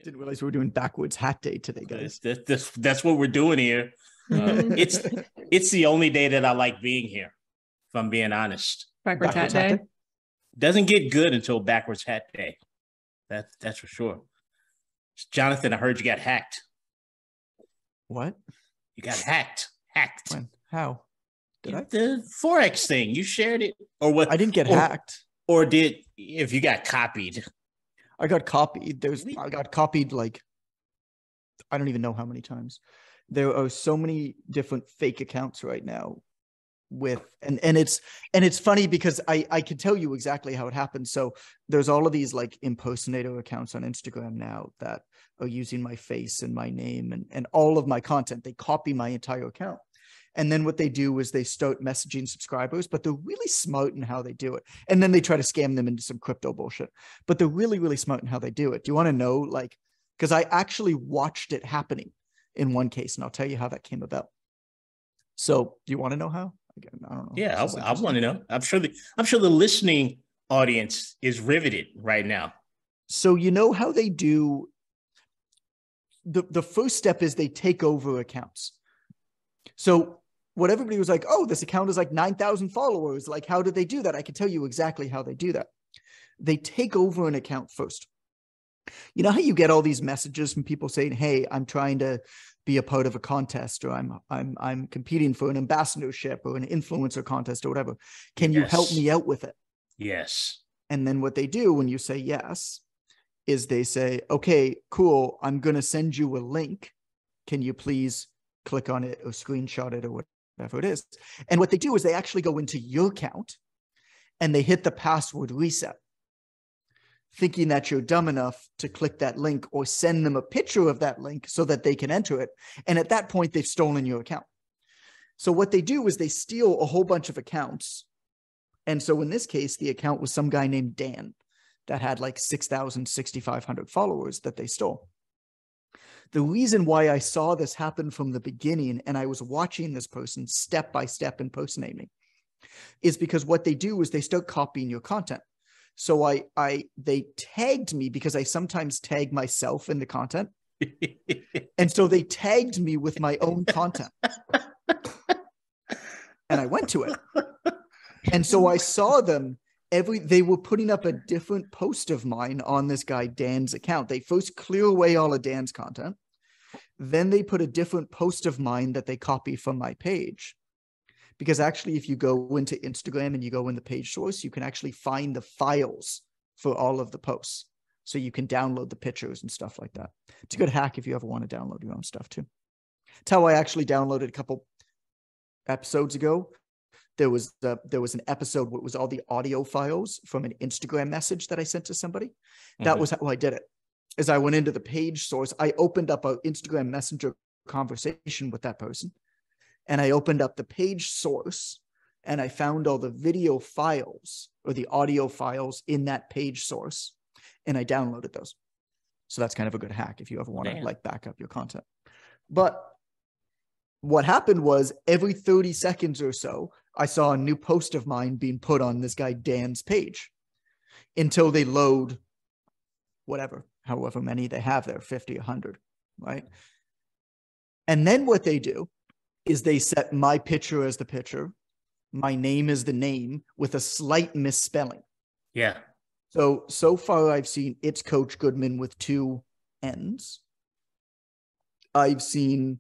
Didn't realize we were doing backwards hat day today, guys. That's what we're doing here. It's the only day that I like being here, if I'm being honest. Backwards hat day. Doesn't get good until backwards hat day. That's for sure. Jonathan, I heard you got hacked. What? You got hacked. When? How? Did I? The Forex thing. You shared it, or what? I didn't get hacked. Or if you got copied? I got copied. I got copied like, I don't even know how many times. There are so many different fake accounts right now and it's funny because I can tell you exactly how it happened. So there's all of these like impersonator accounts on Instagram now that are using my face and my name and all of my content. They copy my entire account. And then what they do is they start messaging subscribers, but they're really smart in how they do it. And then they try to scam them into some crypto bullshit, but they're really, really smart in how they do it. Do you want to know, like, because I actually watched it happening in one case, and I'll tell you how that came about. So do you want to know how? Again, I don't know. Yeah, I want to know. I'm sure the listening audience is riveted right now. So you know how they do. The first step is they take over accounts. So what everybody was like, oh, this account is like 9,000 followers. Like, how did they do that? I can tell you exactly how they do that. They take over an account first. You know how you get all these messages from people saying, hey, I'm trying to be a part of a contest, or I'm competing for an ambassadorship or an influencer contest or whatever. Can you help me out with it? Yes. And then what they do when you say yes is they say, okay, cool. I'm going to send you a link. Can you please click on it or screenshot it or whatever it is? And what they do is they actually go into your account and they hit the password reset, thinking that you're dumb enough to click that link or send them a picture of that link so that they can enter it. And at that point, they've stolen your account. So what they do is they steal a whole bunch of accounts. And so in this case, the account was some guy named Dan that had like 6,000, 6,500 followers that they stole. The reason why I saw this happen from the beginning, and I was watching this person step by step impersonate me, is because what they do is they start copying your content. So they tagged me because I sometimes tag myself in the content. And so they tagged me with my own content. And I went to it. And so I saw them they were putting up a different post of mine on this guy Dan's account. They first clear away all of Dan's content. Then they put a different post of mine that they copy from my page. Because actually, if you go into Instagram and you go in the page source, you can actually find the files for all of the posts. So you can download the pictures and stuff like that. It's a good hack if you ever want to download your own stuff too. It's how I actually downloaded a couple episodes ago. There was an episode where it was all the audio files from an Instagram message that I sent to somebody. That was how I did it. As I went into the page source, I opened up an Instagram Messenger conversation with that person. And I opened up the page source and I found all the video files or the audio files in that page source. And I downloaded those. So that's kind of a good hack if you ever want to like back up your content. But what happened was every 30 seconds or so, I saw a new post of mine being put on this guy Dan's page until they load however many they have there, 50, 100, right? And then what they do is they set my picture as the picture, my name as the name with a slight misspelling. Yeah. So far I've seen It's Coach Goodman with 2 N's. I've seen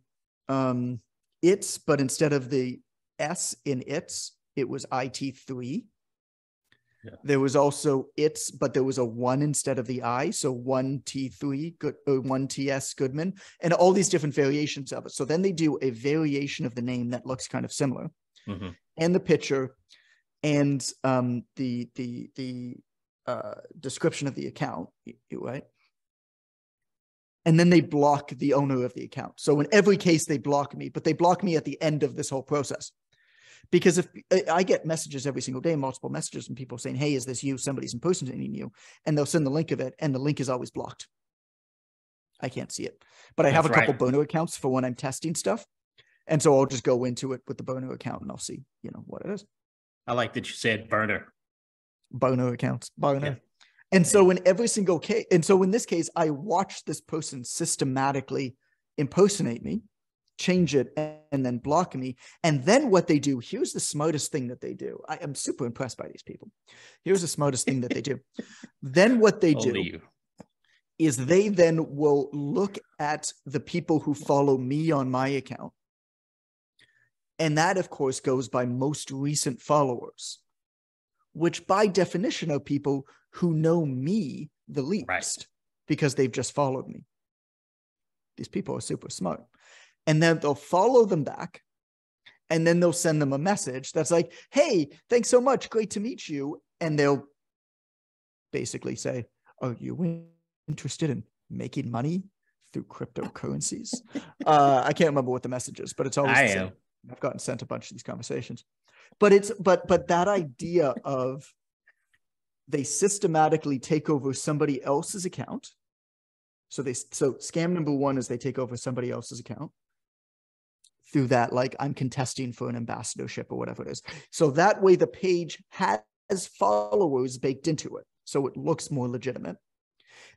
It's, but instead of the S in It's, it was IT3. Yeah. There was also It's, but there was a 1 instead of the I. So 1T3, 1TS Goodman, and all these different variations of it. So then they do a variation of the name that looks kind of similar, and the picture, and the description of the account, right? And then they block the owner of the account. So in every case, they block me, but they block me at the end of this whole process. Because if I get messages every single day, multiple messages from people saying, hey, is this you? Somebody's impersonating you. And they'll send the link of it, and the link is always blocked. I can't see it. But I have a couple burner accounts for when I'm testing stuff. And so I'll just go into it with the burner account and I'll see, what it is. I like that you said burner. Burner accounts. Burner. And so in every single case, and so in this case, I watched this person systematically impersonate me, change it, and then block me. And then what they do, here's the smartest thing that they do. I am super impressed by these people. Here's the smartest thing that they do. Then what they do is they then will look at the people who follow me on my account. And that, of course, goes by most recent followers, which by definition are people who know me the least, right, because they've just followed me. These people are super smart. And then they'll follow them back, and then they'll send them a message that's like, hey, thanks so much. Great to meet you. And they'll basically say, are you interested in making money through cryptocurrencies? I can't remember what the message is, but it's always the same. I've gotten sent a bunch of these conversations. But it's but that idea of they systematically take over somebody else's account. So scam number one is they take over somebody else's account through that, like, I'm contesting for an ambassadorship or whatever it is. So that way the page has followers baked into it, so it looks more legitimate.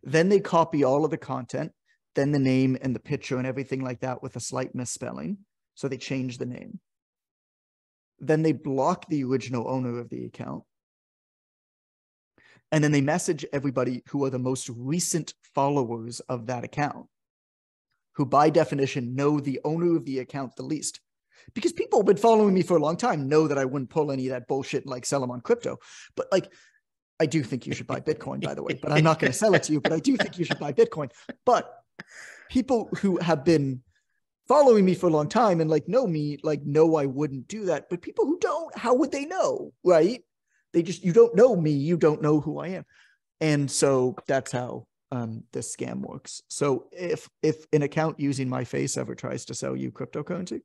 Then they copy all of the content, then the name and the picture and everything like that with a slight misspelling. So they change the name. Then they block the original owner of the account. And then they message everybody who are the most recent followers of that account, who by definition know the owner of the account the least. Because people have been following me for a long time, know that I wouldn't pull any of that bullshit and like sell them on crypto. But like, I do think you should buy Bitcoin, by the way, but I'm not going to sell it to you, but I do think you should buy Bitcoin. But people who have been following me for a long time and like know me, like, no, I wouldn't do that. But people who don't, how would they know? Right? You don't know me. You don't know who I am. And so that's how this scam works. So if an account using my face ever tries to sell you cryptocurrency,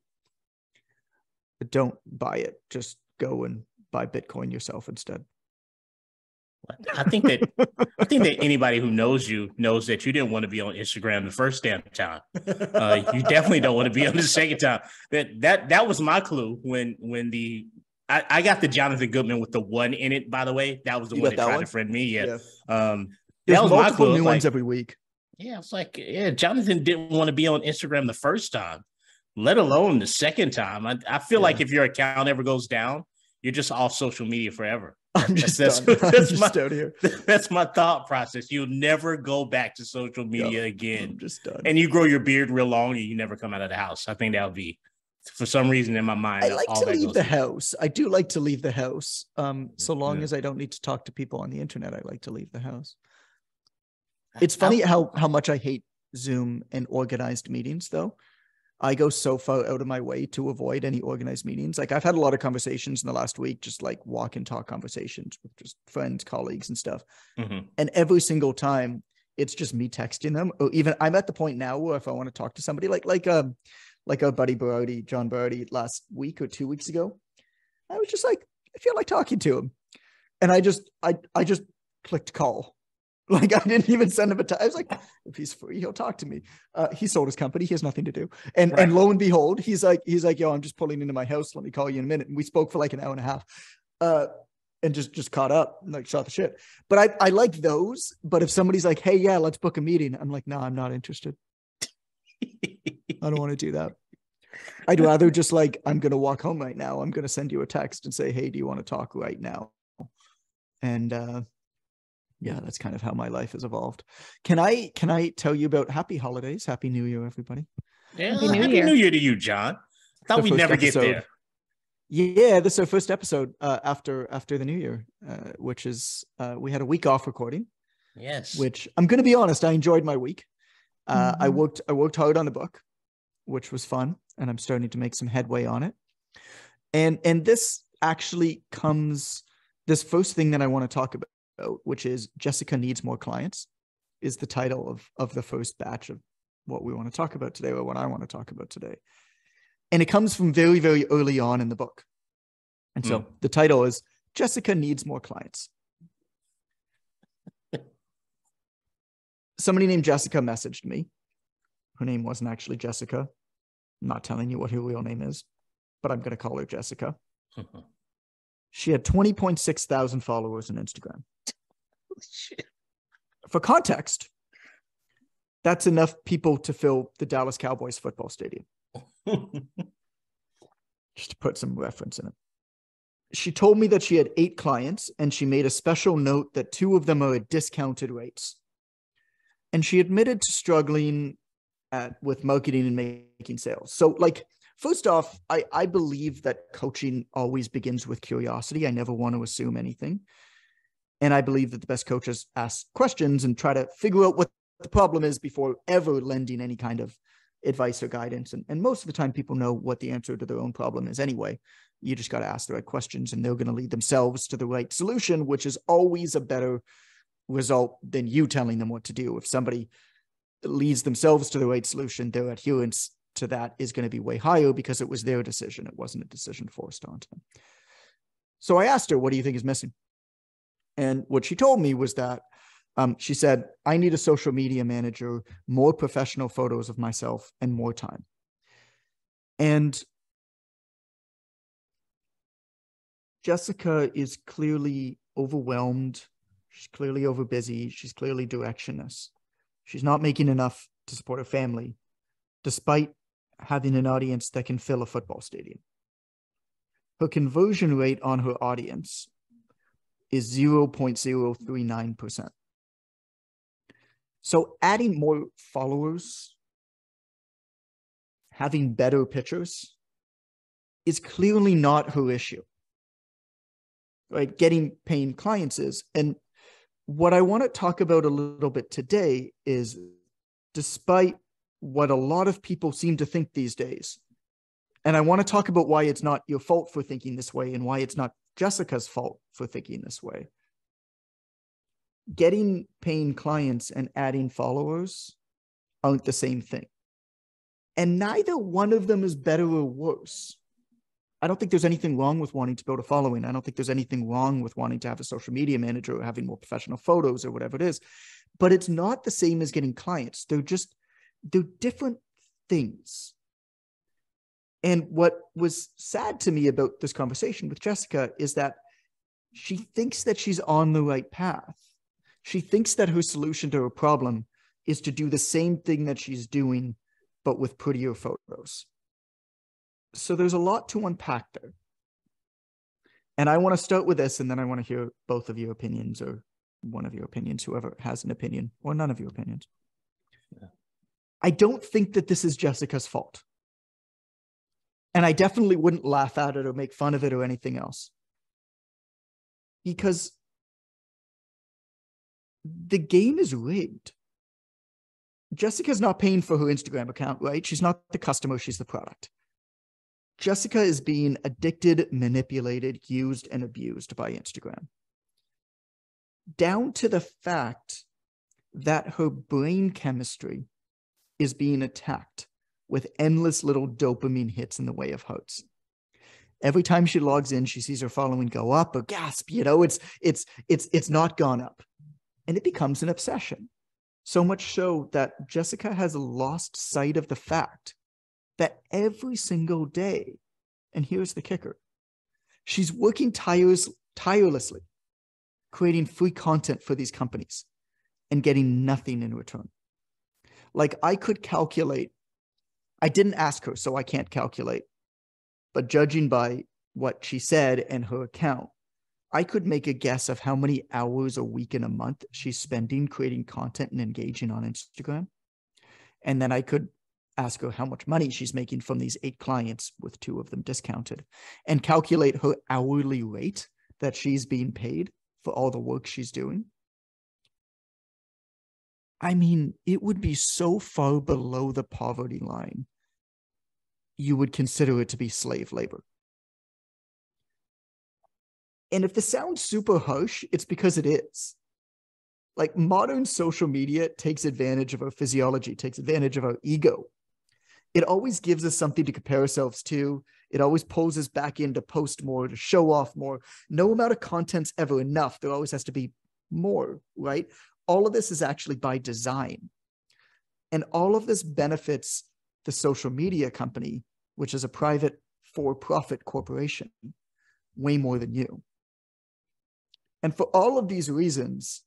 don't buy it. Just go and buy Bitcoin yourself instead. I think that anybody who knows you knows that you didn't want to be on Instagram the first damn time. You definitely don't want to be on the second time. That was my clue when I got the Jonathan Goodman with the one in it, by the way. That was the one that tried to friend me. Yeah. That was my clue. New ones every week. Yeah, it's like, Jonathan didn't want to be on Instagram the first time, let alone the second time. I feel like if your account ever goes down, you're just off social media forever. I'm just out here. That's my thought process. You'll never go back to social media again. I'm just done. And you grow your beard real long and you never come out of the house. I think that would be, for some reason in my mind, I like to leave the house. I do like to leave the house. So long as I don't need to talk to people on the internet, I like to leave the house. It's funny how much I hate Zoom and organized meetings, though. I go so far out of my way to avoid any organized meetings. Like, I've had a lot of conversations in the last week, just like walk and talk conversations with just friends, colleagues and stuff. Mm-hmm. And every single time it's just me texting them, or even I'm at the point now where if I want to talk to somebody like our buddy Berardi, John Berardi, last week or 2 weeks ago, I was just like, I feel like talking to him. And I just clicked call. Like, I didn't even send him a text. I was like, if he's free, he'll talk to me. He sold his company. He has nothing to do. And lo and behold, he's like, yo, I'm just pulling into my house. Let me call you in a minute. And we spoke for like an hour and a half and just caught up and like shot the shit. But I like those. But if somebody's like, hey, yeah, let's book a meeting, I'm like, no, I'm not interested. I don't want to do that. I'd rather just like, I'm going to walk home right now. I'm going to send you a text and say, hey, do you want to talk right now? And, yeah, that's kind of how my life has evolved. Can I tell you about happy holidays? Happy New Year, everybody. Yeah, Happy New Year to you, John. I thought we'd never get there. Yeah, this is our first episode after the New Year, which is we had a week off recording. Yes. Which I'm going to be honest, I enjoyed my week. I worked hard on the book, which was fun, and I'm starting to make some headway on it. And this actually comes, this first thing that I want to talk about, which is Jessica Needs More Clients, is the title of the first batch of what we want to talk about today, or what I want to talk about today. And it comes from very, very early on in the book. And so the title is Jessica Needs More Clients. Somebody named Jessica messaged me. Her name wasn't actually Jessica. I'm not telling you what her real name is, but I'm going to call her Jessica. She had 20.6 thousand followers on Instagram. Shit. For context, that's enough people to fill the Dallas Cowboys football stadium. Just to put some reference in it. She told me that she had 8 clients, and she made a special note that 2 of them are at discounted rates. And she admitted to struggling with marketing and making sales. So, like, first off, I believe that coaching always begins with curiosity. I never want to assume anything. And I believe that the best coaches ask questions and try to figure out what the problem is before ever lending any kind of advice or guidance. And most of the time, people know what the answer to their own problem is anyway. You just got to ask the right questions, and they're going to lead themselves to the right solution, which is always a better result than you telling them what to do. If somebody leads themselves to the right solution, their adherence to that is going to be way higher because it was their decision. It wasn't a decision forced onto them. So I asked her, what do you think is missing? And what she told me was that she said, I need a social media manager, more professional photos of myself, and more time. And Jessica is clearly overwhelmed. She's clearly overbusy. She's clearly directionless. She's not making enough to support her family, despite having an audience that can fill a football stadium. Her conversion rate on her audience is 0.039%. So adding more followers, having better pictures, is clearly not her issue. Right? Getting paying clients is. And what I want to talk about a little bit today is, despite what a lot of people seem to think these days, and I want to talk about why it's not your fault for thinking this way and why it's not Jessica's fault for thinking this way. Getting paying clients and adding followers aren't the same thing. And neither one of them is better or worse. I don't think there's anything wrong with wanting to build a following. I don't think there's anything wrong with wanting to have a social media manager or having more professional photos or whatever it is. But it's not the same as getting clients. They're different things. And what was sad to me about this conversation with Jessica is that she thinks that she's on the right path. She thinks that her solution to her problem is to do the same thing that she's doing, but with prettier photos. So there's a lot to unpack there. And I want to start with this, and then I want to hear both of your opinions, or one of your opinions, whoever has an opinion, or none of your opinions. Yeah. I don't think that this is Jessica's fault. And I definitely wouldn't laugh at it or make fun of it or anything else. Because the game is rigged. Jessica's not paying for her Instagram account, right? She's not the customer, she's the product. Jessica is being addicted, manipulated, used, and abused by Instagram. Down to the fact that her brain chemistry is being attacked with endless little dopamine hits in the way of hearts. Every time she logs in, she sees her following go up or gasp, it's not gone up. And it becomes an obsession. So much so that Jessica has lost sight of the fact that every single day, and here's the kicker, she's working tirelessly, creating free content for these companies and getting nothing in return. Like, I could calculate, I didn't ask her, so I can't calculate, but judging by what she said and her account, I could make a guess of how many hours a week and a month she's spending creating content and engaging on Instagram. And then I could ask her how much money she's making from these 8 clients, with 2 of them discounted, and calculate her hourly rate that she's being paid for all the work she's doing. I mean, it would be so far below the poverty line, you would consider it to be slave labor. And if this sounds super harsh, it's because it is. Like, modern social media takes advantage of our physiology, takes advantage of our ego. It always gives us something to compare ourselves to. It always pulls us back in to post more, to show off more. No amount of content's ever enough. There always has to be more, right? All of this is actually by design. And all of this benefits the social media company, which is a private for-profit corporation, way more than you. And for all of these reasons,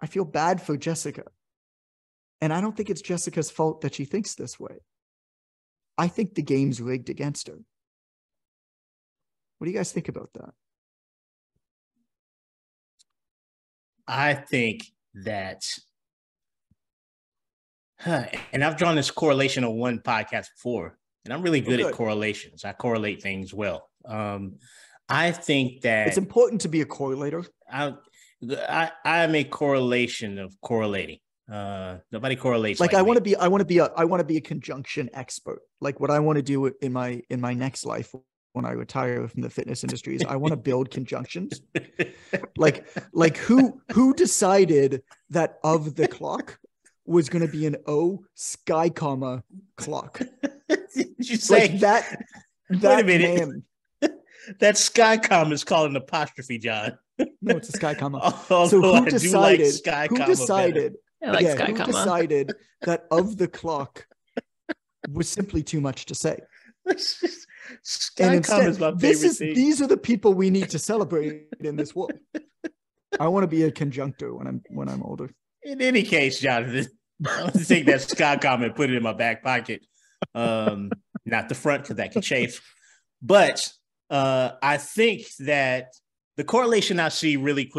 I feel bad for Jessica. And I don't think it's Jessica's fault that she thinks this way. I think the game's rigged against her. What do you guys think about that? I think that, and I've drawn this correlation on one podcast before, and I'm really good at correlations. I correlate things well. I think that it's important to be a correlator. I'm a correlation of correlating. Nobody correlates. Like I want to be a conjunction expert. Like what I want to do in my next life when I retire from the fitness industry is I want to build conjunctions. like who decided that of the clock was going to be an O sky comma clock? Did you say like that? Wait a minute. Man, that sky comma is called an apostrophe, John. No, it's a sky comma. So who decided? Who decided? Who decided that of the clock was simply too much to say? Sky comma is my favorite thing. These are the people we need to celebrate in this world. I want to be a conjunctor when I'm older. In any case, Jonathan, I'm going to take that sky comma and put it in my back pocket. Not the front, because that can chafe. But I think that the correlation I see really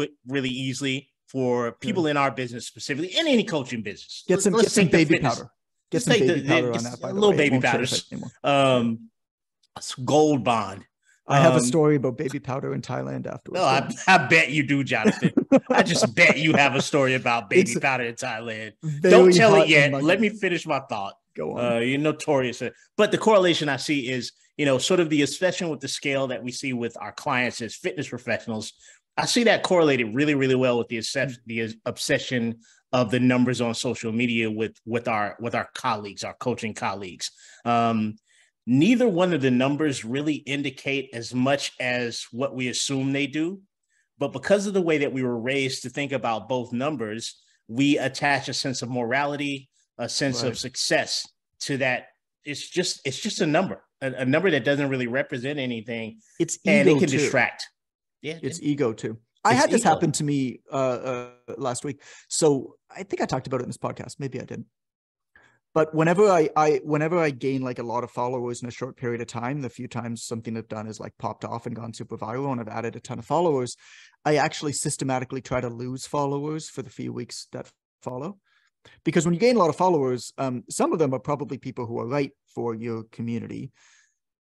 easily for people in our business specifically, in any coaching business. Get some baby powder. Get some baby powder on that, by the way. Little baby powders. Gold Bond. I have a story about baby powder in Thailand afterwards. No, I bet you do, Jonathan. I just bet you have a story about baby powder in Thailand. Don't tell it yet. Let me finish my thought. Go on. You're notorious. But the correlation I see is, sort of the obsession with the scale that we see with our clients as fitness professionals. I see that correlated really, really well with the obsession of the numbers on social media with our colleagues, our coaching colleagues. Neither one of the numbers really indicate as much as what we assume they do. But because of the way that we were raised to think about both numbers, we attach a sense of morality, a sense of success to that. It's just a number that doesn't really represent anything. It's ego, and it can too. Distract. Yeah, it's ego too. I had this happen to me last week. So I think I talked about it in this podcast. Maybe I didn't. But whenever I gain like a lot of followers in a short period of time, the few times something I've done is like popped off and gone super viral and I've added a ton of followers, I actually systematically try to lose followers for the few weeks that follow. Because when you gain a lot of followers, some of them are probably people who are right for your community.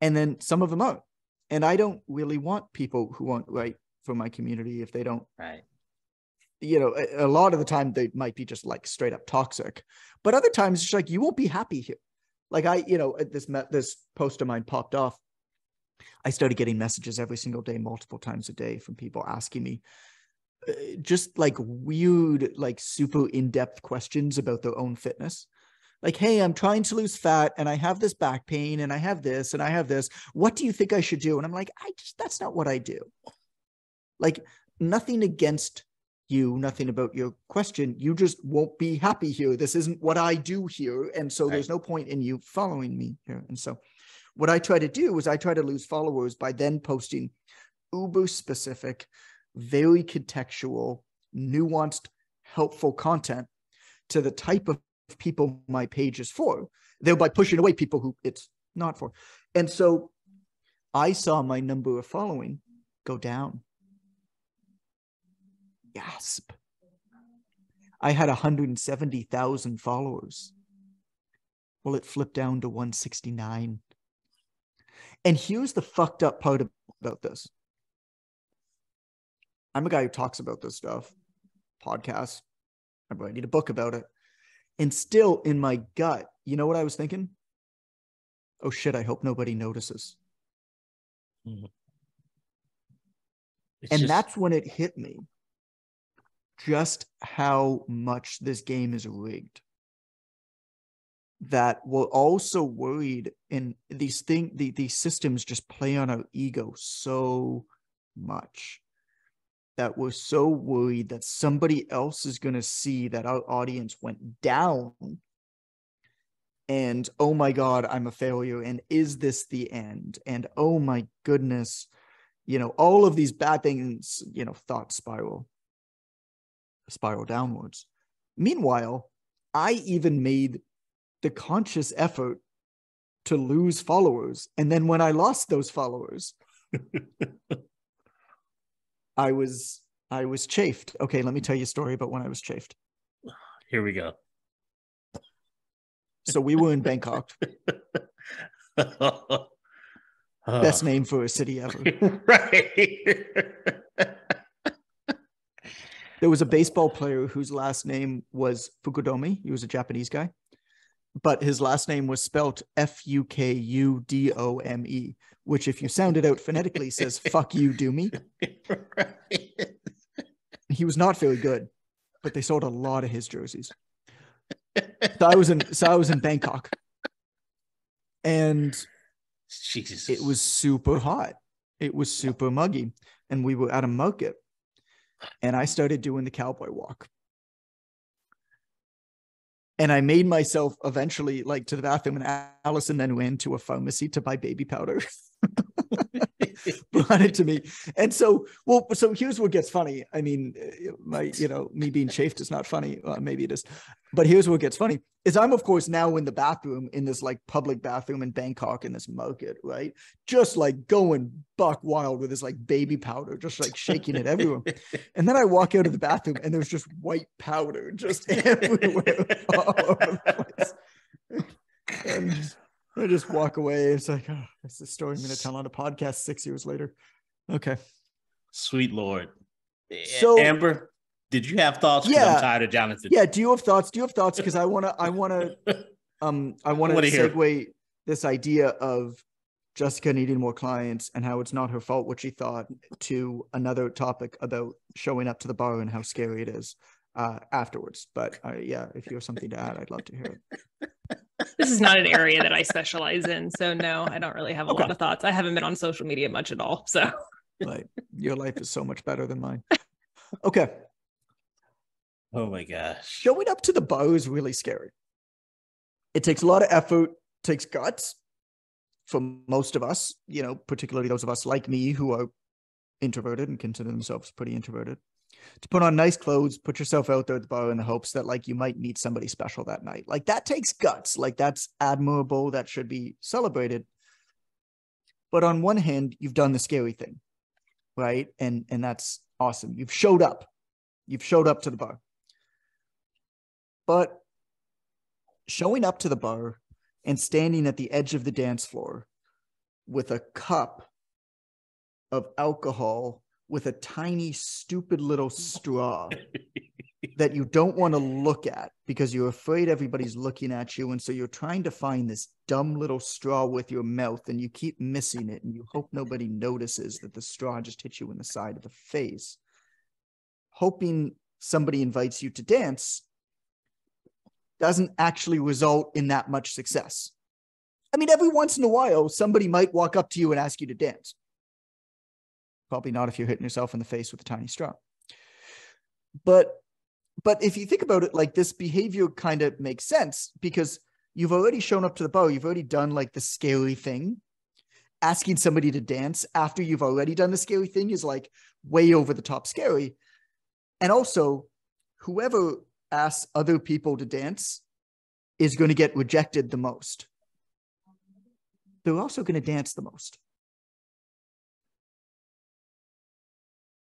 And then some of them aren't. And I don't really want people who aren't right for my community if they don't. Right. A lot of the time they might be just like straight up toxic, but other times it's like, you won't be happy here. Like this post of mine popped off. I started getting messages every single day, multiple times a day from people asking me just like weird, like super in-depth questions about their own fitness. Like, hey, I'm trying to lose fat and I have this back pain and I have this and I have this. What do you think I should do? And I'm like, that's not what I do. Like, nothing against you, nothing about your question. You just won't be happy here. This isn't what I do here. And so there's no point in you following me here. And so what I try to do is I try to lose followers by then posting uber specific, very contextual, nuanced, helpful content to the type of people my page is for, thereby pushing away people who it's not for. And so I saw my number of following go down. Gasp. I had 170,000 followers. Well, it flipped down to 169. And here's the fucked up part about this. I'm a guy who talks about this stuff, podcasts. I'm writing a book about it. And still in my gut, you know what I was thinking? Oh shit, I hope nobody notices. Mm-hmm. And that's when it hit me. Just how much this game is rigged. That we're also worried, and these systems just play on our ego so much that we're so worried that somebody else is going to see that our audience went down and, oh my God, I'm a failure. And is this the end? And oh my goodness, all of these bad things, thought spiral. spiral downwards. Meanwhile, I even made the conscious effort to lose followers. And then when I lost those followers, I was chafed. Okay, let me tell you a story about when I was chafed. Here we go. So we were in Bangkok. Best name for a city ever. Right. There was a baseball player whose last name was Fukudome. He was a Japanese guy, but his last name was spelt Fukudome, which if you sound it out phonetically says, fuck you, do me. Right. He was not very good, but they sold a lot of his jerseys. So I was in Bangkok, and Jesus, it was super hot. It was super muggy, and we were at a market, and I started doing the cowboy walk. And I made myself eventually like to the bathroom, and Allison then went to a pharmacy to buy baby powder. Brought it to me. And so here's what gets funny. I mean, me being chafed is not funny. Maybe it is. But here's what gets funny is I'm, of course, now in the bathroom, in this like public bathroom in Bangkok in this market, right? Just like going buck wild with this like baby powder, just like shaking it everywhere. And then I walk out of the bathroom and there's just white powder just everywhere all over the place. And I just walk away. It's like, oh, that's the story I'm going to tell on a podcast 6 years later. Okay. Sweet Lord. So Amber, did you have thoughts? Yeah. I'm tired of Jonathan. Yeah. Do you have thoughts? Because I want to segue this idea of Jessica needing more clients and how it's not her fault what she thought to another topic about showing up to the bar and how scary it is afterwards. But if you have something to add, I'd love to hear it. This is not an area that I specialize in. So no, I don't really have a lot of thoughts. I haven't been on social media much at all. So like, your life is so much better than mine. Okay. Oh my gosh. Showing up to the bar is really scary. It takes a lot of effort, takes guts for most of us, particularly those of us like me who are introverted and consider themselves pretty introverted, to put on nice clothes, put yourself out there at the bar in the hopes that like you might meet somebody special that night. Like that takes guts. Like that's admirable. That should be celebrated. But on one hand, you've done the scary thing, right? And that's awesome. You've showed up. You've showed up to the bar. But showing up to the bar and standing at the edge of the dance floor with a cup of alcohol with a tiny, stupid little straw that you don't want to look at because you're afraid everybody's looking at you. And so you're trying to find this dumb little straw with your mouth and you keep missing it. And you hope nobody notices that the straw just hit you in the side of the face. Hoping somebody invites you to dance doesn't actually result in that much success. I mean, every once in a while, somebody might walk up to you and ask you to dance. Probably not if you're hitting yourself in the face with a tiny straw. But if you think about it, like this behavior kind of makes sense because you've already shown up to the bar. You've already done like the scary thing. Asking somebody to dance after you've already done the scary thing is like way over the top scary. And also, whoever asks other people to dance is going to get rejected the most. They're also going to dance the most.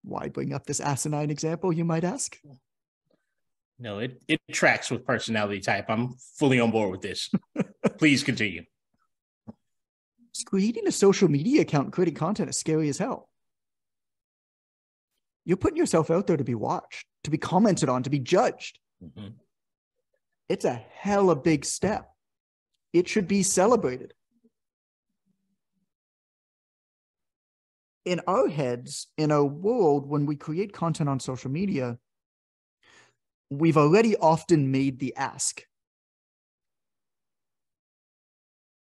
Why bring up this asinine example, you might ask? No, it tracks with personality type. I'm fully on board with this. Please continue. Creating a social media account and creating content is scary as hell. You're putting yourself out there to be watched, to be commented on, to be judged. Mm-hmm. It's a hella big step. It should be celebrated. In our heads, in our world, when we create content on social media, we've already often made the ask.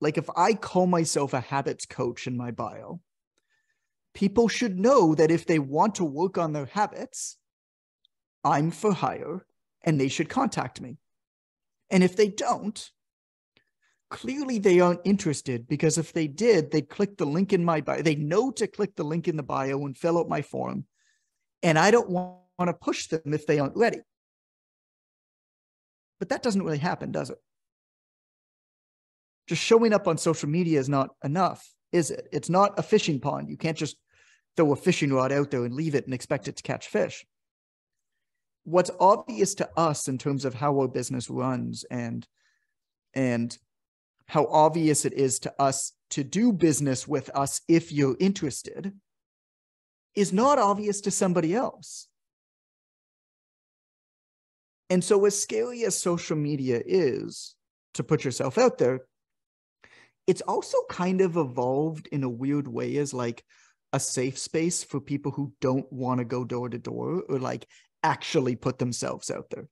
Like if I call myself a habits coach in my bio, people should know that if they want to work on their habits, I'm for hire and they should contact me. And if they don't, clearly they aren't interested because if they did, they'd click the link in my bio. They know to click the link in the bio and fill out my form. And I don't want to push them if they aren't ready. But that doesn't really happen, does it? Just showing up on social media is not enough, is it? It's not a fishing pond. You can't just throw a fishing rod out there and leave it and expect it to catch fish. What's obvious to us in terms of how our business runs and how obvious it is to us to do business with us if you're interested is not obvious to somebody else. And so as scary as social media is to put yourself out there, it's also kind of evolved in a weird way as like a safe space for people who don't want to go door to door or like actually put themselves out there.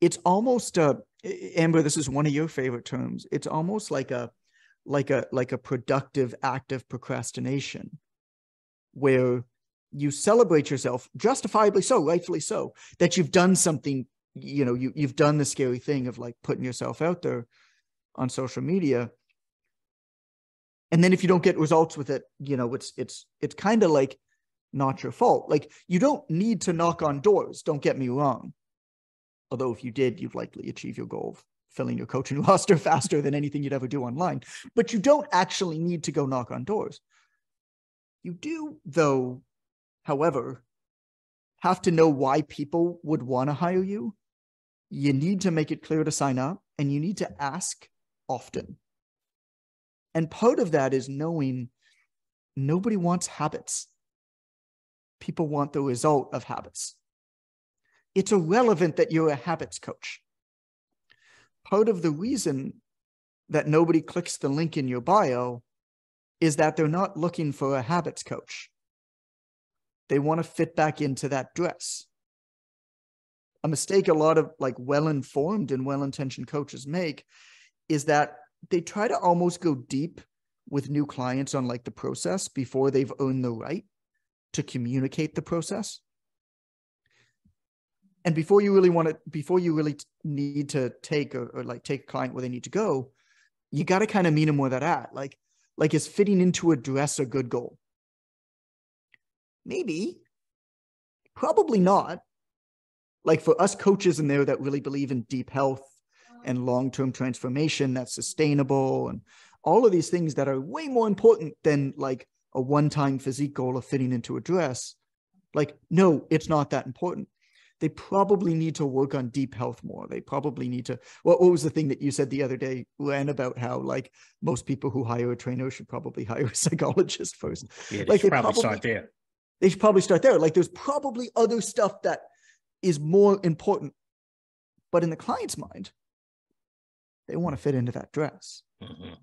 It's almost Amber, this is one of your favorite terms. It's almost like a productive act of procrastination where you celebrate yourself, justifiably so, rightfully so, that you've done something, you've done the scary thing of like putting yourself out there on social media. And then if you don't get results with it, it's kind of like not your fault. Like you don't need to knock on doors. Don't get me wrong. Although if you did, you'd likely achieve your goal of filling your coaching roster faster than anything you'd ever do online. But you don't actually need to go knock on doors. You do, though, however, have to know why people would want to hire you. You need to make it clear to sign up, and you need to ask often. And part of that is knowing nobody wants habits. People want the result of habits. It's irrelevant that you're a habits coach. Part of the reason that nobody clicks the link in your bio is that they're not looking for a habits coach. They want to fit back into that dress. A mistake a lot of like well-informed and well-intentioned coaches make is that they try to almost go deep with new clients on like the process before they've earned the right to communicate the process. And before you really need to take or like take a client where they need to go, you got to kind of meet them where they're at. Like is fitting into a dress a good goal? Maybe, probably not. Like for us coaches in there that really believe in deep health and long-term transformation that's sustainable and all of these things that are way more important than like a one-time physique goal of fitting into a dress. Like, no, it's not that important. They probably need to work on deep health more. They probably need to, what was the thing that you said the other day, Len, about how like most people who hire a trainer should probably hire a psychologist first. Yeah, like should probably start there. They should probably start there. Like there's probably other stuff that is more important. But in the client's mind, they want to fit into that dress. Mm-hmm.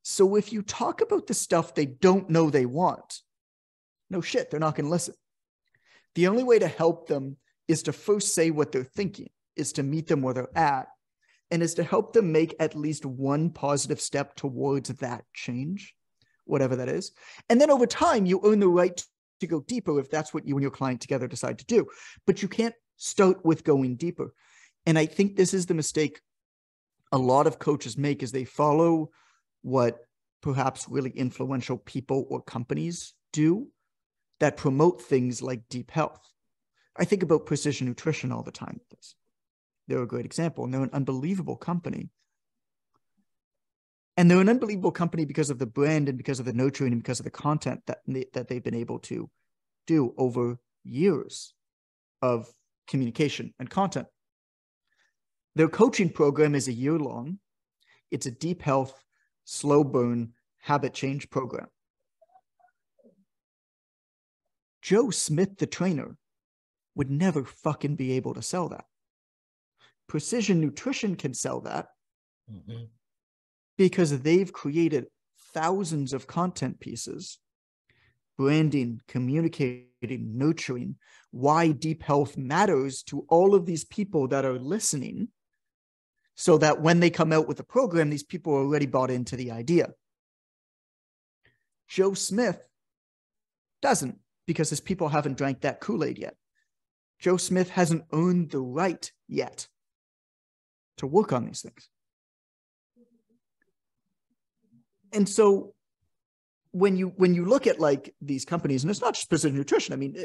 So if you talk about the stuff they don't know they want, no shit, they're not going to listen. The only way to help them is to first say what they're thinking, is to meet them where they're at, and is to help them make at least one positive step towards that change, whatever that is. And then over time, you earn the right to go deeper if that's what you and your client together decide to do. But you can't start with going deeper. And I think this is the mistake a lot of coaches make, is they follow what perhaps really influential people or companies do that promote things like deep health. I think about Precision Nutrition all the time. They're a great example, and they're an unbelievable company. And they're an unbelievable company because of the brand and because of the nurturing and because of the content that they've been able to do over years of communication and content. Their coaching program is a year long. It's a deep health, slow burn, habit change program. Joe Smith, the trainer, would never fucking be able to sell that. Precision Nutrition can sell that because they've created thousands of content pieces, branding, communicating, nurturing, why deep health matters to all of these people that are listening, so that when they come out with a program, these people are already bought into the idea. Joe Smith doesn't, because his people haven't drank that Kool-Aid yet. Joe Smith hasn't earned the right yet to work on these things. And so when you look at like these companies, and it's not just Precision Nutrition, I mean,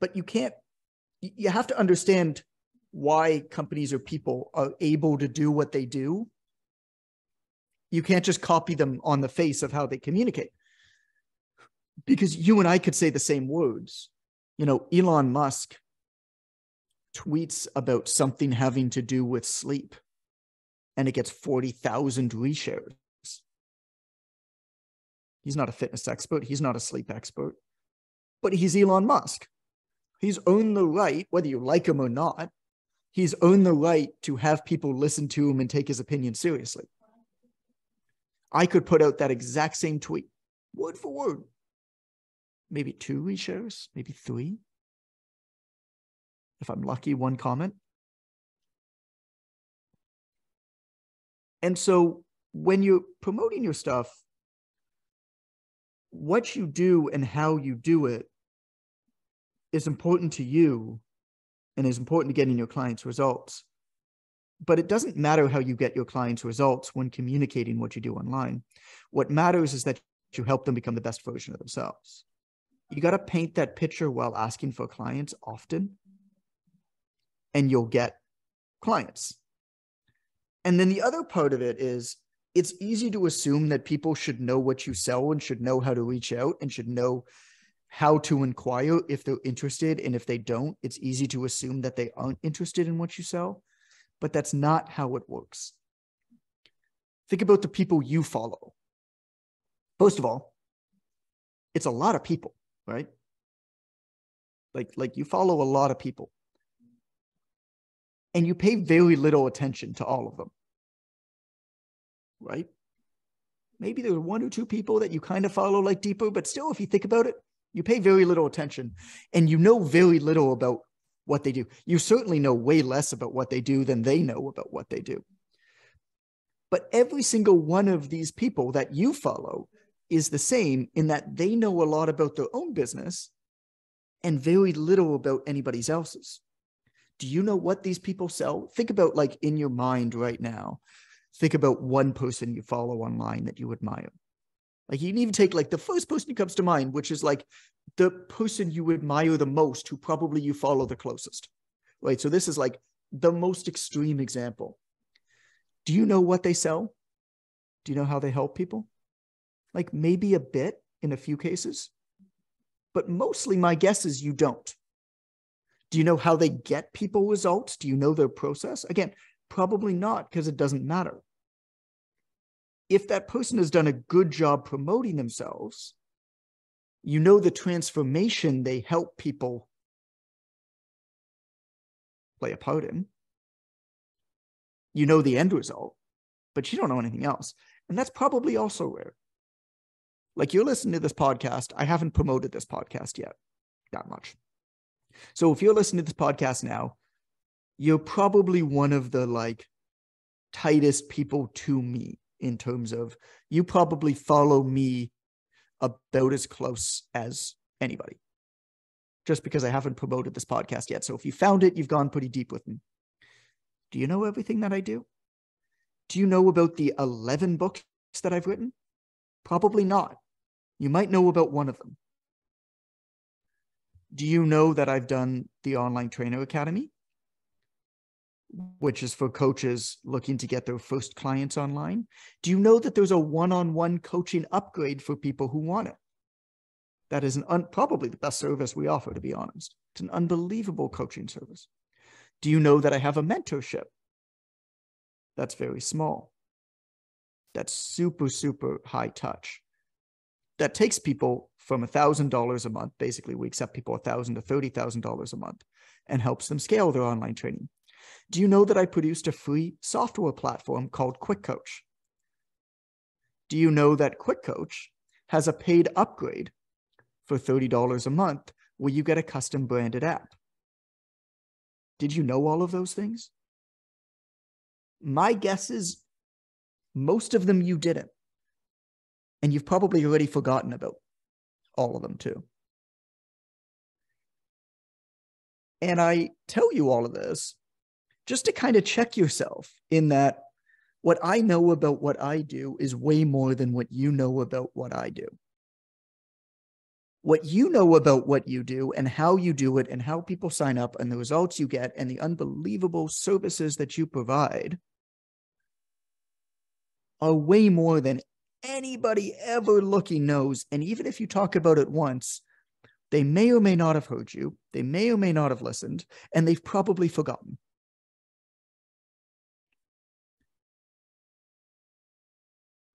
But you have to understand why companies or people are able to do what they do. You can't just copy them on the face of how they communicate. Because you and I could say the same words. Elon Musk tweets about something having to do with sleep, and it gets 40,000 reshares. He's not a fitness expert. He's not a sleep expert. But he's Elon Musk. He's earned the right, whether you like him or not, he's earned the right to have people listen to him and take his opinion seriously. I could put out that exact same tweet, word for word. Maybe 2 reshares, maybe 3. If I'm lucky, 1 comment. And so when you're promoting your stuff, what you do and how you do it is important to you and is important to getting your clients results. But it doesn't matter how you get your clients results when communicating what you do online. What matters is that you help them become the best version of themselves. You got to paint that picture while asking for clients often, and you'll get clients. And then the other part of it is it's easy to assume that people should know what you sell and should know how to reach out and should know how to inquire if they're interested. And if they don't, it's easy to assume that they aren't interested in what you sell. But that's not how it works. Think about the people you follow. First of all, it's a lot of people, right? Like you follow a lot of people. And you pay very little attention to all of them, right? Maybe there's 1 or 2 people that you kind of follow like deeper, but still, if you think about it, you pay very little attention and you know very little about what they do. You certainly know way less about what they do than they know about what they do. But every single one of these people that you follow is the same in that they know a lot about their own business and very little about anybody else's. Do you know what these people sell? Think about, like, in your mind right now, think about one person you follow online that you admire. Like, you can even take like the first person who comes to mind, which is like the person you admire the most, who probably you follow the closest, right? So this is like the most extreme example. Do you know what they sell? Do you know how they help people? Like, maybe a bit in a few cases, but mostly my guess is you don't. Do you know how they get people results? Do you know their process? Again, probably not, because it doesn't matter. If that person has done a good job promoting themselves, you know the transformation they help people play a part in. You know the end result, but you don't know anything else. And that's probably also rare. Like, you're listening to this podcast. I haven't promoted this podcast yet that much. So if you're listening to this podcast now, you're probably one of the like tightest people to me in terms of you probably follow me about as close as anybody, just because I haven't promoted this podcast yet. So if you found it, you've gone pretty deep with me. Do you know everything that I do? Do you know about the 11 books that I've written? Probably not. You might know about one of them. Do you know that I've done the Online Trainer Academy, which is for coaches looking to get their first clients online? Do you know that there's a one-on-one coaching upgrade for people who want it? That is probably the best service we offer, to be honest. It's an unbelievable coaching service. Do you know that I have a mentorship? That's very small. That's super, super high touch. That takes people from $1,000 a month. Basically, we accept people $1,000 to $30,000 a month and helps them scale their online training. Do you know that I produced a free software platform called Quick Coach? Do you know that Quick Coach has a paid upgrade for $30 a month where you get a custom branded app? Did you know all of those things? My guess is most of them you didn't. And you've probably already forgotten about all of them too. And I tell you all of this just to kind of check yourself in that what I know about what I do is way more than what you know about what I do. What you know about what you do and how you do it and how people sign up and the results you get and the unbelievable services that you provide are way more than anybody ever looking knows. And even if you talk about it once, they may or may not have heard you. They may or may not have listened, and they've probably forgotten.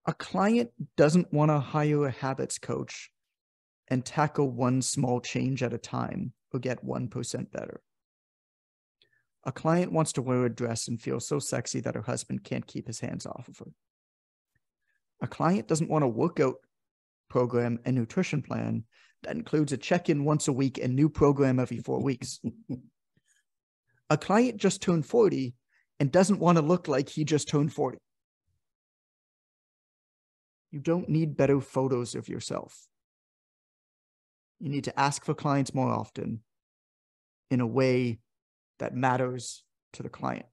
A client doesn't want to hire a habits coach and tackle one small change at a time or get 1% better. A client wants to wear a dress and feel so sexy that her husband can't keep his hands off of her. A client doesn't want a workout program and nutrition plan that includes a check-in once a week and new program every 4 weeks. A client just turned 40 and doesn't want to look like he just turned 40. You don't need better photos of yourself. You need to ask for clients more often in a way that matters to the client.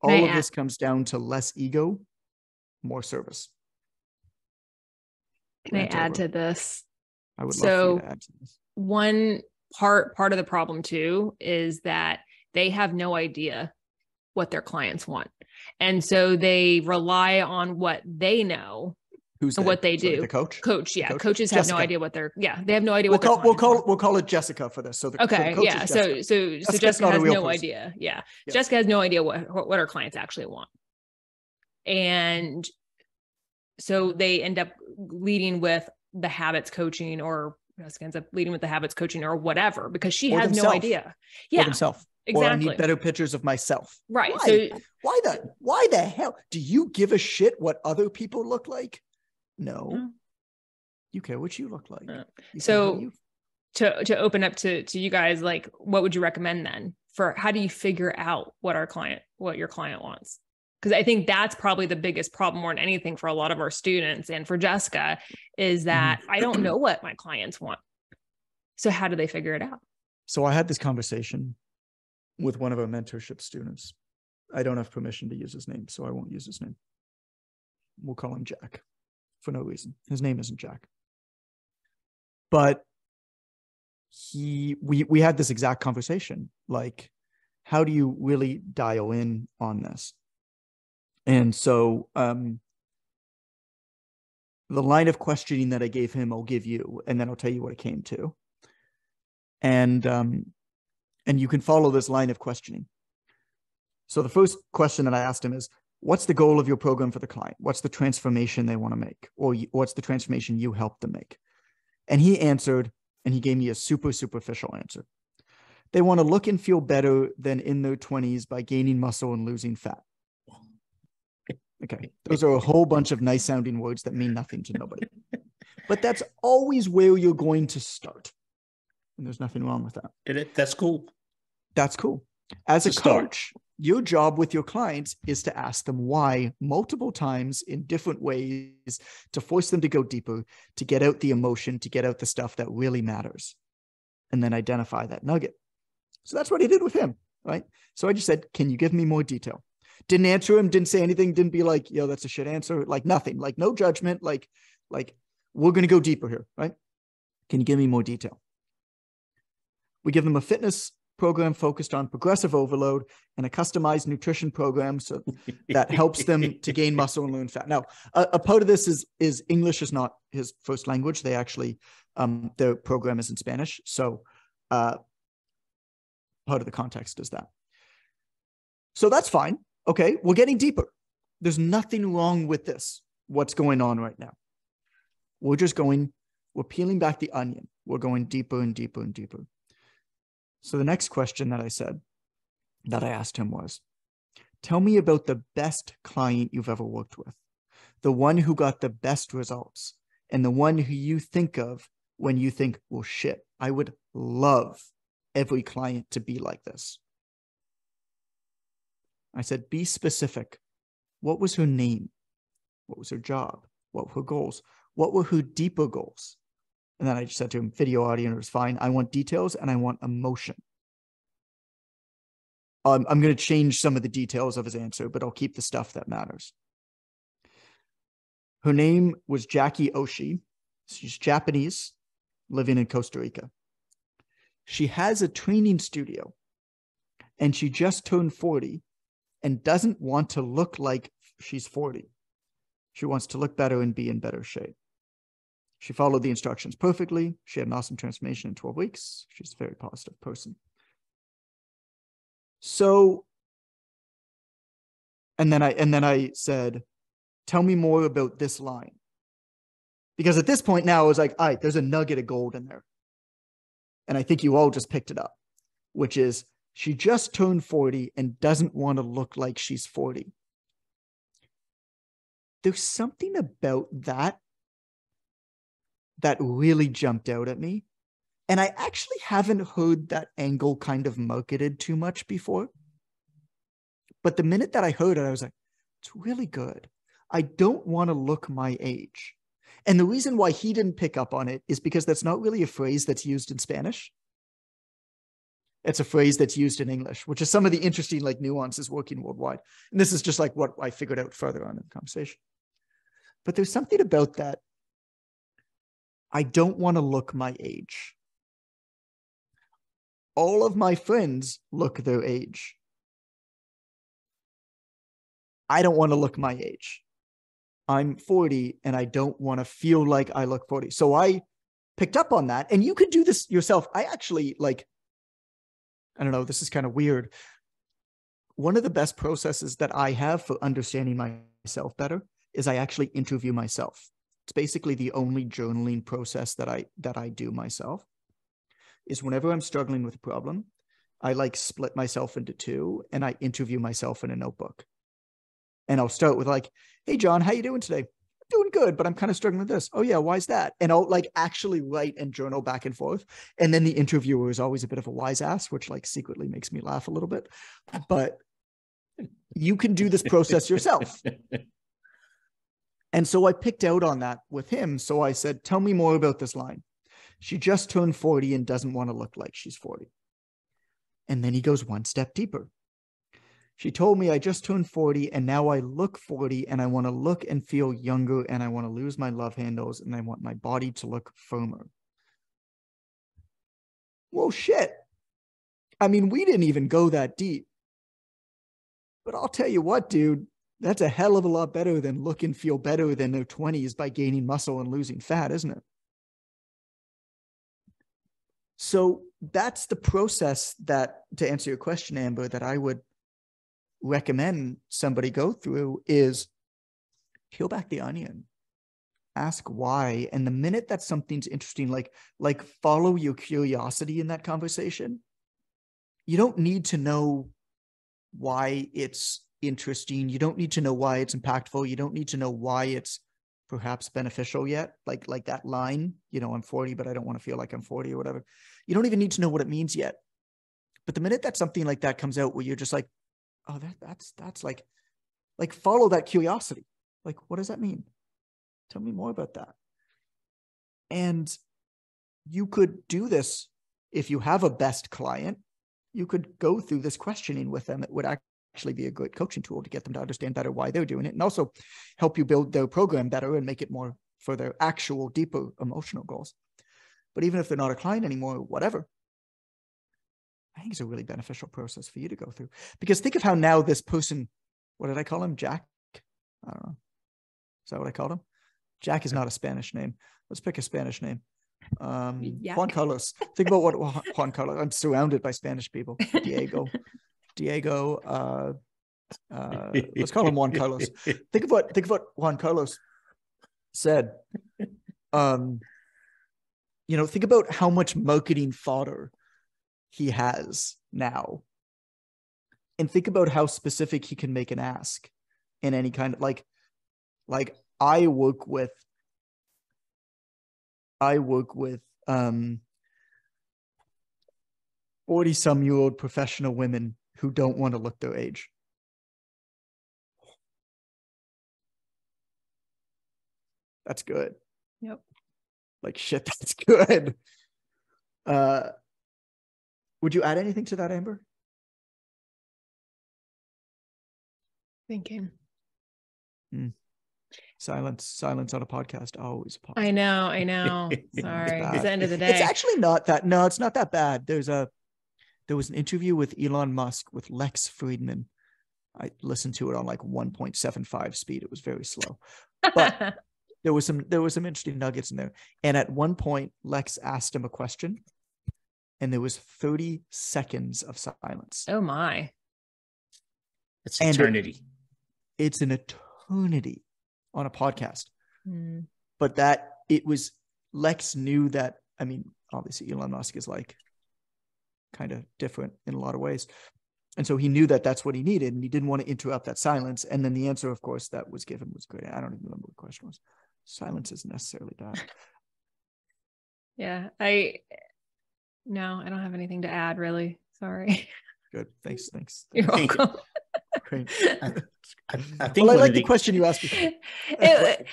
All of this comes down to less ego, more service. Can I add to this? I would love for you to add to this. One part of the problem too is that they have no idea what their clients want. And so they rely on what they know. Who's and what they do. The coach? Coach, yeah. Coach? Coaches have Jessica. No idea what they're, they have no idea We'll what call it Jessica for this. So the okay, coach yeah. is So Jessica has no idea. Yeah. Yes. Jessica has no idea what her clients actually want. And so they end up leading with the habits coaching, or Jessica ends up leading with the habits coaching or whatever, because she has no idea. Yeah. Or themselves. Exactly. Or I need better pictures of myself. Right. Why the hell? Do you give a shit what other people look like? No. You care what you look like. So to open up to you guys, like, what would you recommend then for how do you figure out what your client wants? Because I think that's probably the biggest problem more than anything for a lot of our students and for Jessica is that I don't know what my clients want. So how do they figure it out? So I had this conversation with one of our mentorship students. I don't have permission to use his name, so I won't use his name. We'll call him Jack for no reason. His name isn't Jack. But we had this exact conversation. Like, how do you really dial in on this? And so the line of questioning that I gave him, I'll give you, and then I'll tell you what it came to. And you can follow this line of questioning. So the first question that I asked him is, what's the goal of your program for the client? What's the transformation they want to make? Or what's the transformation you help them make? And he answered, and he gave me a super superficial answer. They want to look and feel better than in their 20s by gaining muscle and losing fat. Okay. Those are a whole bunch of nice sounding words that mean nothing to nobody. But that's always where you're going to start. And there's nothing wrong with that. That's cool. That's cool. As a coach, your job with your clients is to ask them why multiple times in different ways to force them to go deeper, to get out the emotion, to get out the stuff that really matters, and then identify that nugget. So that's what he did with him, right? So I just said, can you give me more detail? Didn't answer him, didn't say anything, didn't be like, yo, that's a shit answer. Like nothing, like no judgment, like we're going to go deeper here, right? Can you give me more detail? We give them a fitness program focused on progressive overload and a customized nutrition program so that helps them to gain muscle and lose fat. Now, a part of this is English is not his first language. They actually, their program is in Spanish. So part of the context is that. So that's fine. Okay, we're getting deeper. There's nothing wrong with this, what's going on right now. We're peeling back the onion. We're going deeper and deeper and deeper. So the next question that I asked him was, tell me about the best client you've ever worked with, the one who got the best results, and the one who you think of when you think, well, shit, I would love every client to be like this. I said, be specific. What was her name? What was her job? What were her goals? What were her deeper goals? And then I just said to him, video, audio is fine. I want details and I want emotion. I'm going to change some of the details of his answer, but I'll keep the stuff that matters. Her name was Jackie Oshie. She's Japanese, living in Costa Rica. She has a training studio, and she just turned 40 and doesn't want to look like she's 40. She wants to look better and be in better shape. She followed the instructions perfectly. She had an awesome transformation in 12 weeks. She's a very positive person. So, and then I said, tell me more about this line. Because at this point now, I was like, all right, there's a nugget of gold in there. And I think you all just picked it up, which is she just turned 40 and doesn't want to look like she's 40. There's something about that that really jumped out at me. And I actually haven't heard that angle kind of marketed too much before. But the minute that I heard it, I was like, it's really good. I don't want to look my age. And the reason why he didn't pick up on it is because that's not really a phrase that's used in Spanish. It's a phrase that's used in English, which is some of the interesting like nuances working worldwide. And this is just like what I figured out further on in the conversation. But there's something about that. I don't want to look my age. All of my friends look their age. I don't want to look my age. I'm 40 and I don't want to feel like I look 40. So I picked up on that, and you could do this yourself. I actually I don't know, this is kind of weird. One of the best processes that I have for understanding myself better is I actually interview myself. It's basically the only journaling process that I do myself. Is whenever I'm struggling with a problem, I split myself into two and I interview myself in a notebook. And I'll start with hey, John, how you doing today? Doing good, but I'm kind of struggling with this. Oh yeah, why is that? And I'll actually write and journal back and forth. And then the interviewer is always a bit of a wise ass, which secretly makes me laugh a little bit. But you can do this process yourself. And so I picked out on that with him. So I said, tell me more about this line. She just turned 40 and doesn't want to look like she's 40. And then he goes one step deeper. She told me I just turned 40 and now I look 40 and I want to look and feel younger and I want to lose my love handles and I want my body to look firmer. Well, shit. I mean, we didn't even go that deep. But I'll tell you what, dude, that's a hell of a lot better than look and feel better than their 20s by gaining muscle and losing fat, isn't it? So that's the process that, to answer your question, Amber, that I would recommend somebody go through is peel back the onion, ask why. And the minute that something's interesting, like follow your curiosity in that conversation. You don't need to know why it's interesting. You don't need to know why it's impactful. You don't need to know why it's perhaps beneficial yet. Like that line, I'm 40, but I don't want to feel like I'm 40 or whatever. You don't even need to know what it means yet. But the minute that something like that comes out where you're just like, oh, that's like follow that curiosity. What does that mean? Tell me more about that. And you could do this if you have a best client. You could go through this questioning with them. It would actually be a good coaching tool to get them to understand better why they're doing it, and also help you build their program better and make it more for their actual deeper emotional goals. But even if they're not a client anymore, whatever, I think it's a really beneficial process for you to go through. Because think of how now this person, what did I call him? Jack? I don't know. Is that what I called him? Jack is not a Spanish name. Let's pick a Spanish name. Juan Carlos. Think about what Juan Carlos. I'm surrounded by Spanish people. Diego. Let's call him Juan Carlos. Think of what Juan Carlos said. Think about how much marketing fodder he has now, and think about how specific he can make an ask in any kind of like I work with 40-some-year-old professional women who don't want to look their age. That's good. Yep. Shit, that's good. Would you add anything to that, Amber? Thinking. Silence on a podcast, always a I positive. know. Sorry. Bad. It's the end of the day. It's actually not that. No, it's not that bad. There was an interview with Elon Musk with Lex Friedman. I listened to it on like 1.75 speed. It was very slow, but there was some interesting nuggets in there. And at one point, Lex asked him a question, and there was 30 seconds of silence. Oh my! It's eternity. It's an eternity on a podcast. But that it was Lex knew that. I mean, obviously, Elon Musk is like kind of different in a lot of ways. And so he knew that that's what he needed, and he didn't want to interrupt that silence. And then the answer, of course, that was given was great. I don't even remember what the question was. Silence isn't necessarily bad. Yeah, I don't have anything to add, really. Sorry. Good. Thanks. You're welcome. Great. I think I like the question you asked me.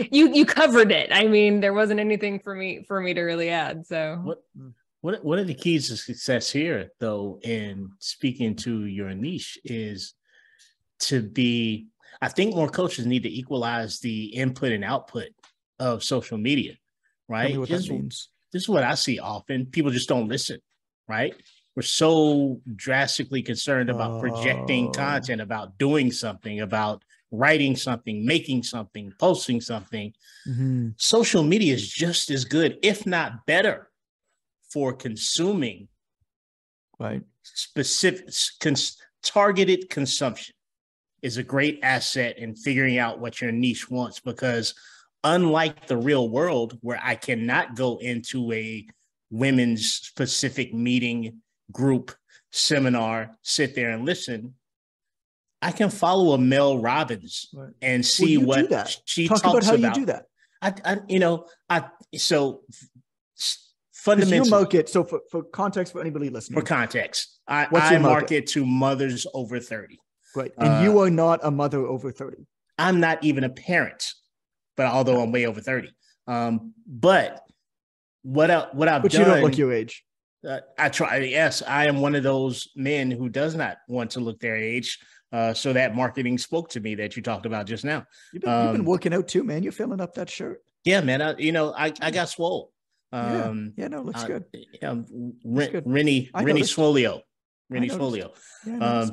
You covered it. I mean, there wasn't anything for me to really add. So one of the keys to success here, though, in speaking to your niche is to be, I think more coaches need to equalize the input and output of social media, right? Tell me what that means. This is what I see often. People just don't listen, right? We're so drastically concerned about projecting content, about doing something, about writing something, making something, posting something. Mm-hmm. Social media is just as good, if not better, for consuming specific targeted consumption is a great asset in figuring out what your niche wants, because unlike the real world where I cannot go into a women's specific meeting, group, seminar, sit there and listen, I can follow a Mel Robbins and see what she talks about. How you do that. Fundamentally, you market, so for context for anybody listening. For context, I market to mothers over 30. Right. And you are not a mother over 30. I'm not even a parent, but although I'm way over 30. But what I've done. But you don't look your age. I try. Yes, I am one of those men who does not want to look their age. So that marketing spoke to me that you talked about just now. You've been working out too, man. You're filling up that shirt. Yeah, man. I got swole. Looks good. Rennie Swolio.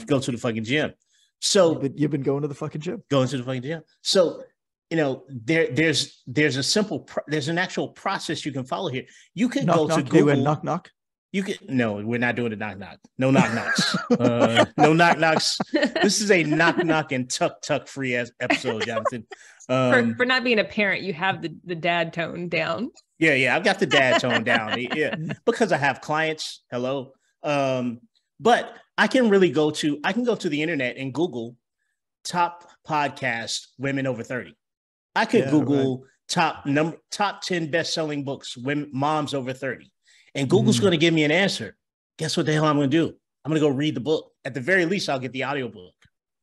Go to the fucking gym. So you've been going to the fucking gym. Going to the fucking gym. So there's an actual process you can follow here. You can go to Google. Knock. No, we're not doing the knock knock. No knock knocks. No knock knocks. This is a knock and tuck free episode, Jonathan. For not being a parent, you have the dad tone down. Yeah, I've got the dad tone down. Yeah, because I have clients. Hello. But I can go to the internet and Google top podcast women over 30. I could Google top 10 best-selling books, women, moms over 30. And Google's going to give me an answer. Guess what the hell I'm going to do? I'm going to go read the book. At the very least, I'll get the audiobook.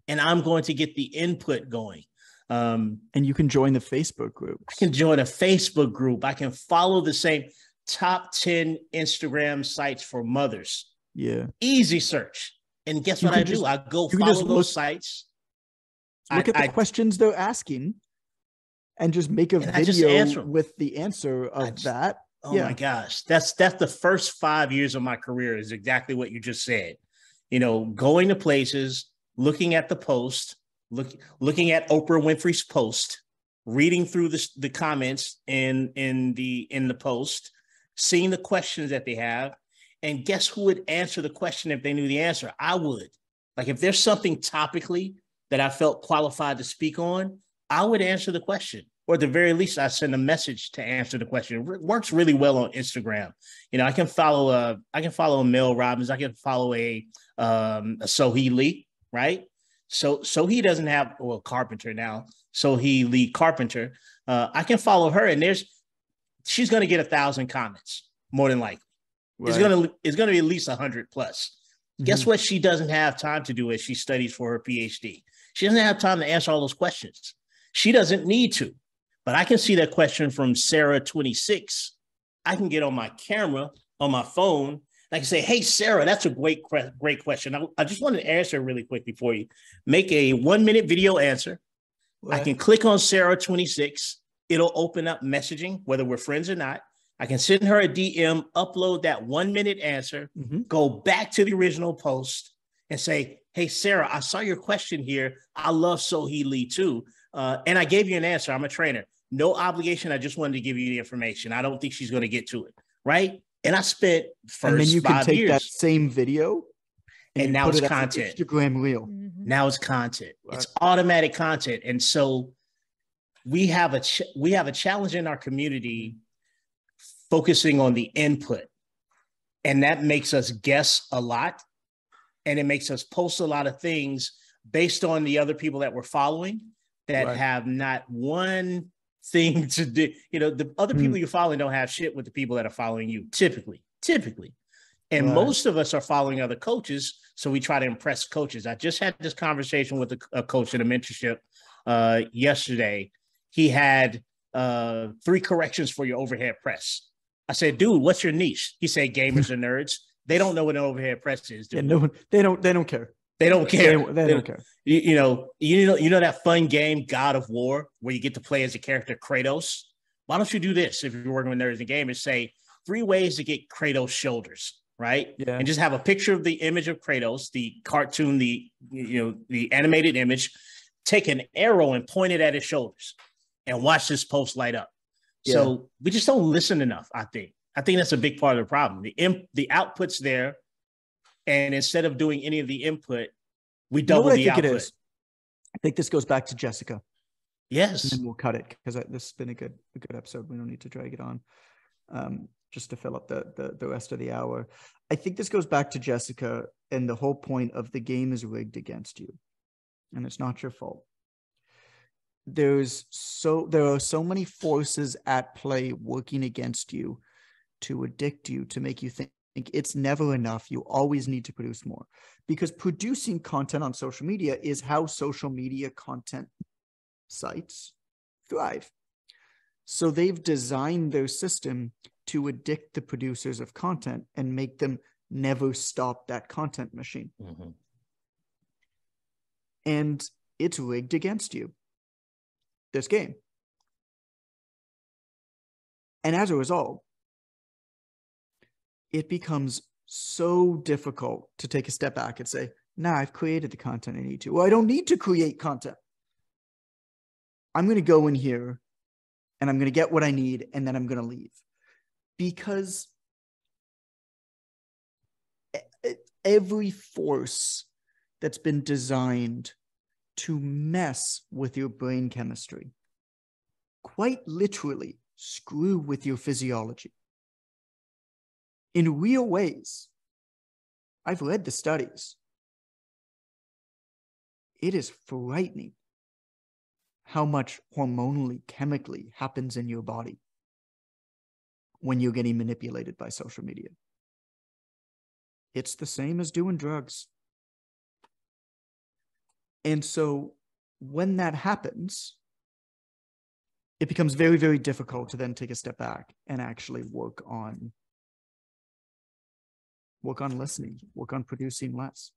And I'm going to get the input going. And you can join the Facebook group. I can join a Facebook group. I can follow the same top 10 Instagram sites for mothers. Yeah. Easy search. And guess what I do? I go follow those sites. Look at the questions they're asking and just make a video with the answer of that. Oh my gosh. That's the first 5 years of my career is exactly what you just said. Going to places, looking at the post, looking at Oprah Winfrey's post, reading through the comments in the post, seeing the questions that they have. And guess who would answer the question if they knew the answer? I would. Like if there's something topically that I felt qualified to speak on, I would answer the question. Or at the very least, I send a message to answer the question. It works really well on Instagram. I can follow a Mel Robbins. I can follow a Sohee Lee, right? So he doesn't have Carpenter now. Sohee Lee Carpenter. I can follow her, and she's going to get 1,000 comments more than likely. Right. It's going to be at least 100 plus. Mm-hmm. Guess what? She doesn't have time to do as she studies for her PhD. She doesn't have time to answer all those questions. She doesn't need to. But I can see that question from Sarah 26. I can get on my camera, on my phone, and I can say, hey, Sarah, that's a great question. I just wanted to answer really quickly for you. Make a 1-minute video answer. I can click on Sarah 26. It'll open up messaging, whether we're friends or not. I can send her a DM, upload that 1 minute answer, go back to the original post and say, hey, Sarah, I saw your question here. I love Sohee Lee too. And I gave you an answer. I'm a trainer. No obligation. I just wanted to give you the information. I don't think she's going to get to it. Right. And I spent first 5 years. And then you can take that same video and now it's content. Instagram reel. Now it's content. Right. It's automatic content. And so we have a challenge in our community focusing on the input. And that makes us guess a lot. And it makes us post a lot of things based on the other people that we're following that have not one thing to do. You know, the other people you're following don't have shit with the people that are following you, typically. And most of us are following other coaches, so we try to impress coaches. I just had this conversation with a coach in a mentorship yesterday. He had 3 corrections for your overhead press. I said, dude, what's your niche? He said, gamers and nerds. They don't know what an overhead press is. Dude. Yeah, no, they don't care. They don't care. They don't care. You know that fun game, God of War, where you get to play as a character Kratos. Why don't you do this if you're working with nerds and gamers? Say 3 ways to get Kratos' shoulders, right? Yeah. And just have a picture of the image of Kratos, the cartoon, the animated image. Take an arrow and point it at his shoulders, and watch this post light up. Yeah. So we just don't listen enough. I think that's a big part of the problem. The output's there. And instead of doing any of the input, we double the output. It is? I think this goes back to Jessica. Yes. And then we'll cut it because this has been a good episode. We don't need to drag it on just to fill up the rest of the hour. I think this goes back to Jessica and the whole point of the game is rigged against you. And it's not your fault. There are so many forces at play working against you to addict you, to make you think it's never enough. You always need to produce more, because producing content on social media is how social media content sites thrive. So they've designed their system to addict the producers of content and make them never stop that content machine. Mm-hmm. And it's rigged against you, this game. And as a result, it becomes so difficult to take a step back and say, nah, I've created the content I need to. Well, I don't need to create content. I'm going to go in here and I'm going to get what I need, and then I'm going to leave. Because every force that's been designed to mess with your brain chemistry, quite literally screw with your physiology, in real ways. I've read the studies. It is frightening how much hormonally, chemically happens in your body when you're getting manipulated by social media. It's the same as doing drugs. And so when that happens, it becomes very, very difficult to then take a step back and actually work on listening, work on producing less.